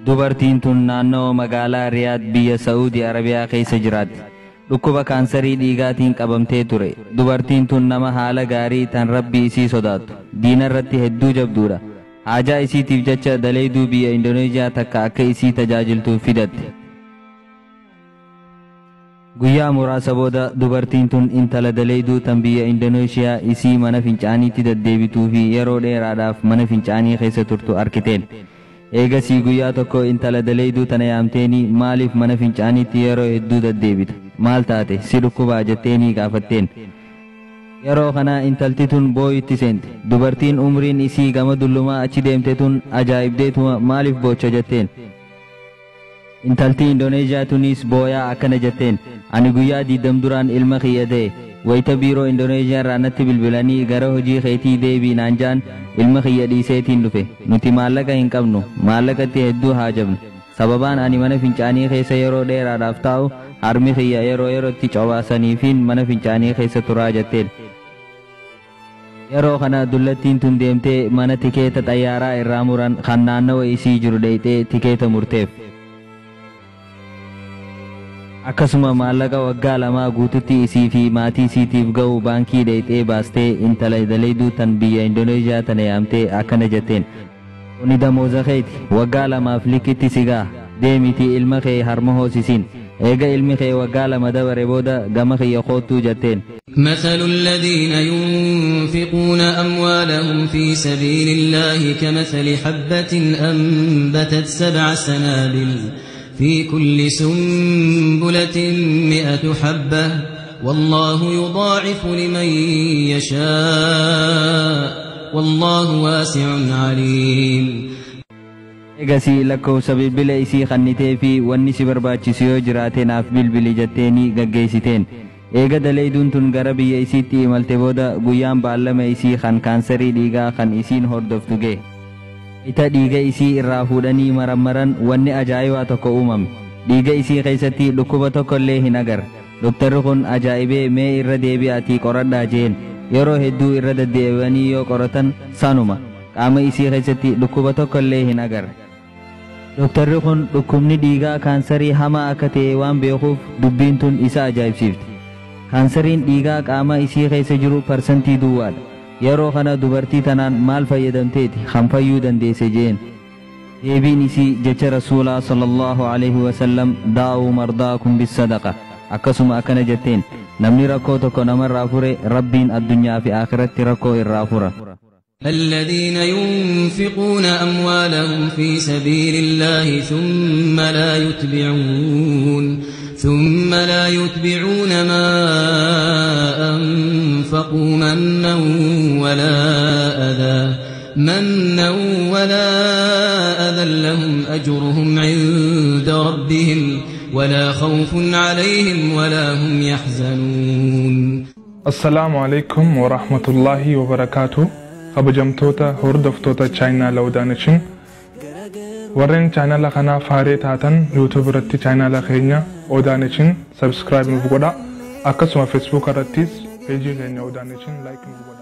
dubartiin tun naannoo magaalaa Riyaad biyya Saudi Arabiyaa keessa jiraatti. Dhukkuba kaansarii dhiigaatiin qabamtee ture. Dubartiin tun nama haala gaarii tan Rabbi isii sodaatu. Diina irratti hedduu jabduudha. Haajaa isiitiif jecha daleeyduu biyya Indoneeziyaa takka akka isii tajaajiltuuf fidatte. Guyyaa muraasa booda dubartiin tun intala daleeyduu tan biyya Indoneeziyaa isii mana fincaaniitti deddeebituu fi yeroo dheeraadhaaf mana fincaanii keessa turtu arkiteen. Eegasii guyyaa tokko intala daleeyduu tana yaamteeni maaliif mana fincaaniitti yeroo hedduu deddeebita? Maal taate si dhukkubaa jetteeni gaafatteen. Yeroo kana intalti tun boo'itti seente. Dubartiin umriin isii gama dullumaa achi deemte tun ajaa'ibdeetuma maaliif boocha jetteen. Intalti Indoneeziyaa tunis booyaa akkana jetteen. Ani guyyaa 20 duraan ilma kiyya ta'e. Wayita biiroo Indoneeziyaa irraa natti bilbilanii gara hojii keetii deebii naan jaan ilma kiyya dhiiseetiin dhufe. Nuti maallaqa hin qabnu. Maallaqatti hedduu haajabna. Sababaan ani mana fincaanii keessa yeroo dheeraadhaaf taa'u harmi kiyya yerootti cobaasaniifiin mana fincaanii keessa turaa jetteen. Yeroo kana dullattiin tun deemtee mana tikeeta xayyaaraa irraa muran kan naannawa isii jiru dheeyxee tikeeta murteef. Akkasuma maallaqa waggaa 2 guututti isii fi maatii isiitiif ga'u baankii dheeyxee baastee intala daleeyduu tan biyya Indoneeziyaa tana yaamtee akkana jetteen. Kuni damooza keeti waggaa 2f likitti sigaa deemiti ilma kee harma hoosisiin. Eega ilmi kee waggaa 2 dabare booda gama kiyya koottuu jetteen. مثل الذين ينفقون أموالهم في سبيل الله كمثل حبة أنبتت 7 سنابل في كل سنبلة 100 حبة والله يضاعف لمن يشاء والله واسع عليم. Egasii lakkoofsa bilbila isii kannitee fi wanni si barbaachisu yoo jiraate naaf bilbili jetteeni gaggeessiteen. Eega daleeyduun tun gara biyya isiitti imalte booda guyyaan baallama isii kan kaansarii dhiigaa kan isiin hordoftu ga'e. Ita dhiiga isii irraa fuudhanii marammaran wanni ajaa'ibaa tokko uumame. Dhiiga isii keessatti dhukkuba tokko illee hin agarre. Doktarri kun ajaa'ibee mee irra deebi'aatii qoradhaa jeen. Yeroo hedduu irra deddeebi'anii yoo qoratan sanuma qaama isii keessatti dhukkuba tokko illee hin agarre. Doktarri kun dhukkubni dhiigaa kaansarii hamaa akka ta'e waan beekuuf dubbiin tun isa ajaa'ibsiifte. Kaansariin dhiigaa qaama isii keessa jiru parsantii duwwaadha. Yeroo kana dubartii tanaan maal fayyadamteeti kan fayyuu dandeesse jeen. Deebiin isii jecha Rasuulaa sallallahu alaihi wasallam daa'uu mardaakum bisadaqa. Akkasuma akkana jetteen namni rakkoo tokko namarraa fure Rabbiin addunyaa fi aakhiraatti rakkoo irraa fura. الذين ينفقون أموالهم في سبيل الله ثم لا يتبعون ما أنفقوا منا ولا أذى لهم أجرهم عند ربهم ولا خوف عليهم ولا هم يحزنون. السلام عليكم ورحمة الله وبركاته. kabajamtoota hordoftoota chaayinaa lawdaanachin warreen chaayinaa kana faaree taatan YouTube irratti chaayinaa keenya odaanachin subscribe nuuf godha akkasuma Facebook irrattis page keenya odaanachin like nuuf godha.